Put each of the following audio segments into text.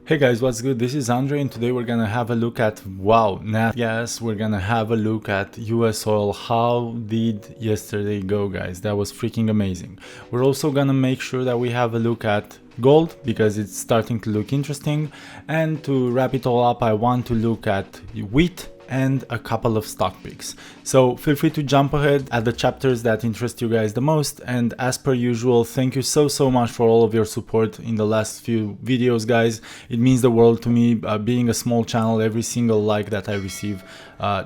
Hey guys, what's good? This is Andre and today we're gonna have a look at, wow, NatGas. We're gonna have a look at US oil. How did yesterday go, guys? That was freaking amazing. We're also gonna make sure that we have a look at gold because it's starting to look interesting. And to wrap it all up, I want to look at wheat and a couple of stock picks. So feel free to jump ahead at the chapters that interest you guys the most. And as per usual, thank you so much for all of your support in the last few videos, guys. It means the world to me. Being a small channel, every single like that I receive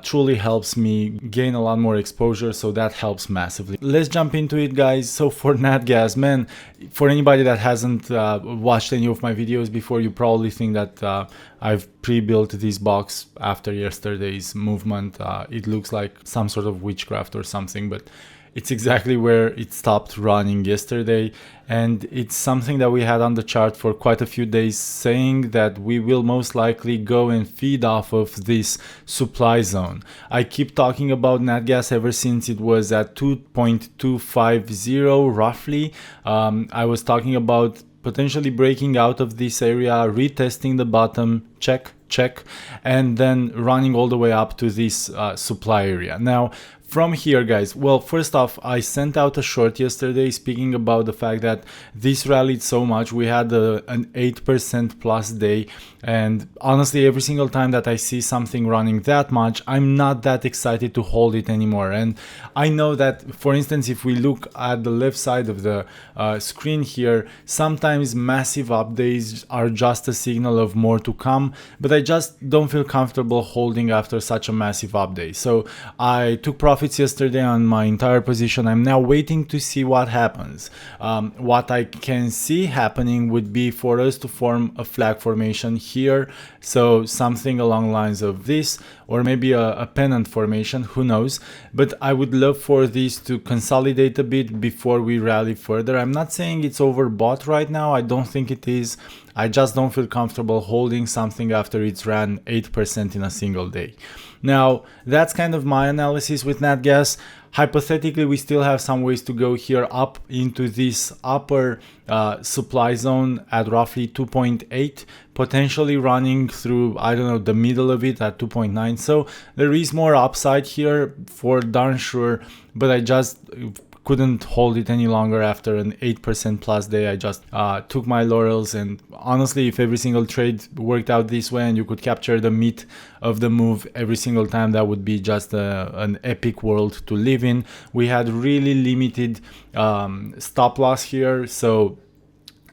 truly helps me gain a lot more exposure, so that helps massively. Let's jump into it, guys. So for NatGas, man, for anybody that hasn't watched any of my videos before, you probably think that I've pre-built this box after yesterday's movement. It looks like some sort of witchcraft or something, but it's exactly where it stopped running yesterday, and it's something that we had on the chart for quite a few days, saying that we will most likely go and feed off of this supply zone. I keep talking about NatGas ever since it was at 2.250 roughly. I was talking about potentially breaking out of this area, retesting the bottom, check, and then running all the way up to this supply area. Now, from here, guys, well, first off, I sent out a short yesterday speaking about the fact that this rallied so much. We had an 8% plus day, and honestly, every single time that I see something running that much, I'm not that excited to hold it anymore. And I know that, for instance, if we look at the left side of the screen here, sometimes massive updates are just a signal of more to come, but I just don't feel comfortable holding after such a massive update. So I took profits yesterday on my entire position. I'm now waiting to see what happens. What I can see happening would be for us to form a flag formation here, so something along lines of this, or maybe a pennant formation, who knows. But I would love for this to consolidate a bit before we rally further. I'm not saying it's overbought right now, I don't think it is. I just don't feel comfortable holding something after it's ran 8% in a single day. Now, that's kind of my analysis with NatGas. Hypothetically, we still have some ways to go here up into this upper supply zone at roughly 2.8, potentially running through, I don't know, the middle of it at 2.9. So there is more upside here for darn sure, but I just couldn't hold it any longer after an 8% plus day. I just took my laurels, and honestly, if every single trade worked out this way and you could capture the meat of the move every single time, that would be just an epic world to live in. We had really limited stop loss here, so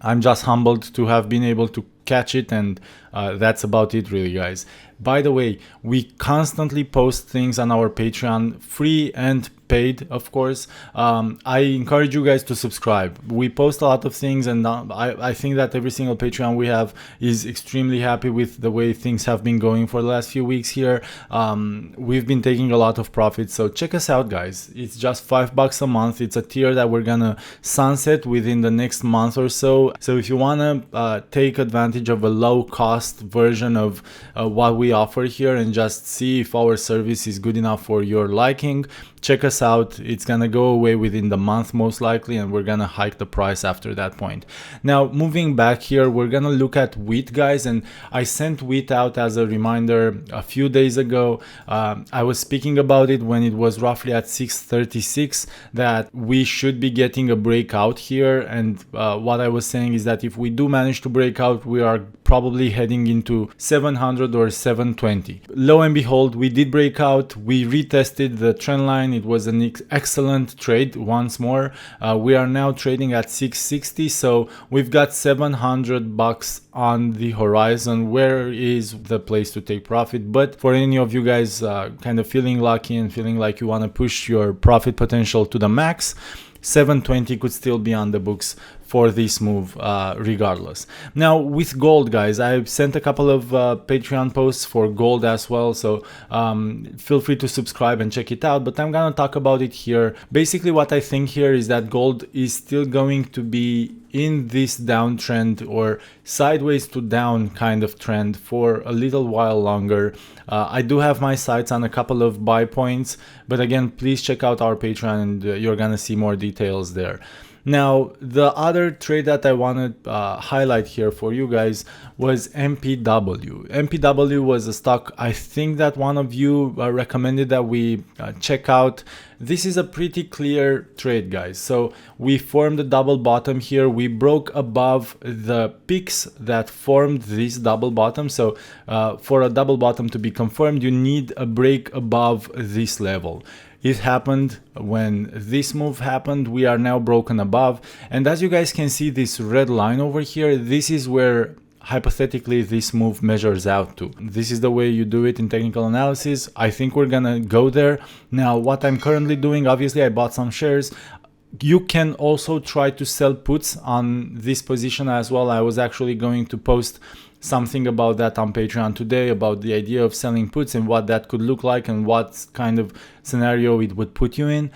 I'm just humbled to have been able to catch it, and that's about it really, guys. By the way, we constantly post things on our Patreon, free and paid, of course. I encourage you guys to subscribe. We post a lot of things, and I think that every single Patreon we have is extremely happy with the way things have been going for the last few weeks here. We've been taking a lot of profits, so check us out, guys. It's just $5 a month. It's a tier that we're gonna sunset within the next month or so. So if you wanna take advantage of a low cost version of what we offer here and just see if our service is good enough for your liking, check us out. It's gonna go away within the month most likely, and we're gonna hike the price after that point. Now, moving back here, we're gonna look at wheat, guys, and I sent wheat out as a reminder a few days ago. I was speaking about it when it was roughly at 636, that we should be getting a breakout here, and what I was saying is that if we do manage to break out, we are probably heading into 700 or 720. Lo and behold, we did break out. We retested the trend line. It was an excellent trade once more. We are now trading at 660, so we've got $700 on the horizon. Where is the place to take profit? But for any of you guys kind of feeling lucky and feeling like you want to push your profit potential to the max, 720 could still be on the books for this move regardless. Now, with gold, guys, I've sent a couple of Patreon posts for gold as well, so feel free to subscribe and check it out, but I'm gonna talk about it here. Basically, what I think here is that gold is still going to be in this downtrend or sideways to down kind of trend for a little while longer. I do have my sights on a couple of buy points, but again, please check out our Patreon and you're gonna see more details there. Now, the other trade that I want to highlight here for you guys was MPW. MPW was a stock I think that one of you recommended that we check out. This is a pretty clear trade, guys. So we formed a double bottom here. We broke above the peaks that formed this double bottom. So for a double bottom to be confirmed, you need a break above this level. It happened when this move happened. We are now broken above, and as you guys can see, this red line over here, this is where hypothetically this move measures out to. This is the way you do it in technical analysis. I think we're gonna go there. Now, what I'm currently doing, obviously I bought some shares. You can also try to sell puts on this position as well. I was actually going to post something about that on Patreon today, about the idea of selling puts and what that could look like and what kind of scenario it would put you in.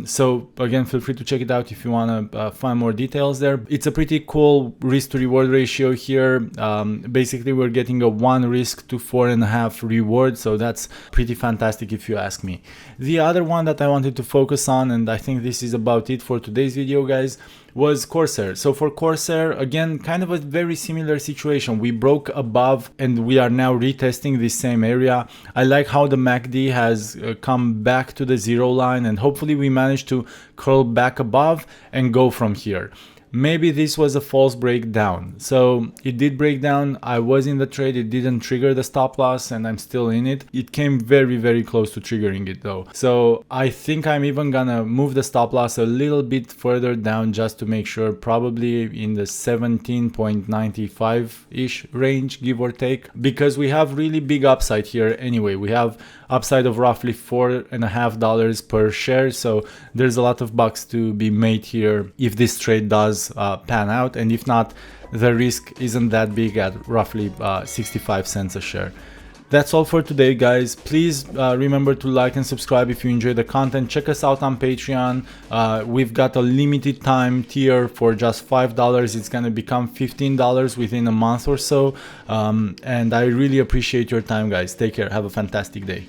So again, feel free to check it out if you want to find more details there. It's a pretty cool risk to reward ratio here. Basically, we're getting a 1 risk to 4.5 reward, so that's pretty fantastic if you ask me. The other one that I wanted to focus on, and I think this is about it for today's video, guys, was Corsair. So for Corsair, again, kind of a very similar situation. We broke above and we are now retesting this same area. I like how the MACD has come back to the 0 line, and hopefully we manage to curl back above and go from here. Maybe this was a false breakdown. So it did break down. I was in the trade. It didn't trigger the stop loss and I'm still in it. It came very, very close to triggering it though. So I think I'm even gonna move the stop loss a little bit further down just to make sure, probably in the 17.95-ish range, give or take, because we have really big upside here anyway. We have upside of roughly $4.50 per share. So there's a lot of bucks to be made here if this trade does pan out, and if not, the risk isn't that big at roughly 65 cents a share. That's all for today, guys. Please remember to like and subscribe if you enjoy the content. Check us out on Patreon. We've got a limited time tier for just $5. It's gonna become $15 within a month or so, and I really appreciate your time, guys. Take care. Have a fantastic day.